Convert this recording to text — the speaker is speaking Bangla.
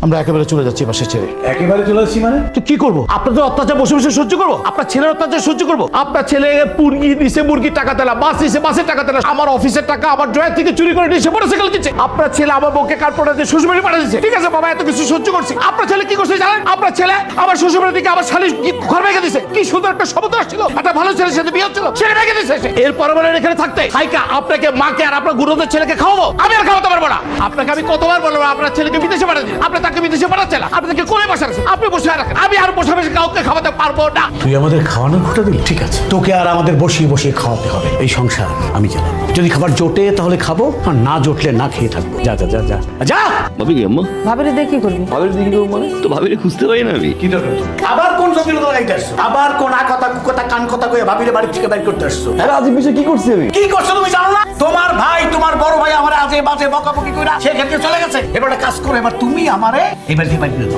আমরা একেবারে চলে যাচ্ছি বাসে ছেড়ে। একেবারে চলে আসছি মানে? তো কি করবো? আপনাদের অত্যাচার বসে বসে সহ্য করবো? আপনার ছেলের অত্যাচার সহ্য করবো? আপনার ছেলে মুরগি দিছে, মুরগির টাকা তেলা, বাস দিছে, বাসের টাকা তেলা, আমার অফিসের টাকা আমার ড্রয়ার থেকে চুরি করে নিয়ে মোটরসাইকেল কিনছে। আপনার ছেলে আমার বউকে কার পড়াতে শ্বশুরবাড়ি পাঠিয়ে দিচ্ছে। ঠিক আছে বাবা, এত কিছু সহ্য করছি। আপনার ছেলে কি করছে জানেন? আপনার ছেলে আমার শ্বশুরবাড়ি থেকে আমার শালি ঘর ভেঙে দিছে। কি সুন্দর একটা শব্দ আসছিল, একটা ভালো ছেলের সাথে বিয়ে হচ্ছিল, সেটা ভেঙে দিছে। এরপর বলেন এখানে থাকতে হাইকা আপনাকে, মাকে আর আপনার গুরুদের ছেলেকে খাওয়াবো? আমি আর খাওয়াতে পারবো না। আপনাকে আমি কতবার বলবো আপনার ছেলেকে বিদেশে পাঠিয়ে দিন। আপনি তাকে বিদেশে পাঠাচ্ছেন না, আপনাকে কোলে বসে রাখছেন, আপনি বসে রাখেন। আমি আর বসে বসে কাউকে খাওয়াতে পারবো না। তুই আমাদের খাওয়ানোর খোটা দিলি, ঠিক আছে, তোকে আর আমাদের বসিয়ে বসিয়ে খাওয়াতে হবে। এই সংসার আমি চালাবো। যদি খাবার জোটে তাহলে খাবো, আর না জোটলে না খেয়ে থাকবো। যা যা যা যা যা। ভাবি কি আম্মা? ভাবিরে দিয়ে কি করবি? ভাবির দিকে কেউ মানে তো ভাবিরে খুঁজতে পারি না আমি। কি দরকার? আবার কোন জটিলতা লাগাইতে আসছো? আবার কোন কথা কুকথা কান কথা কয়ে ভাবিরে বাড়ি থেকে বাইর করতে আসছো? আরে আজিব বিষয় কি করছি আমি? কি করছো তুমি জানো না? তোমার ভাই, তোমার বড় ভাই আমার আজে বাজে বকাবকি কইরা সেক্ষেত্রে চলে গেছে। এবার একটা কাজ করো, এবার তুমি আমারে এবার দিয়ে বাইর করে দাও।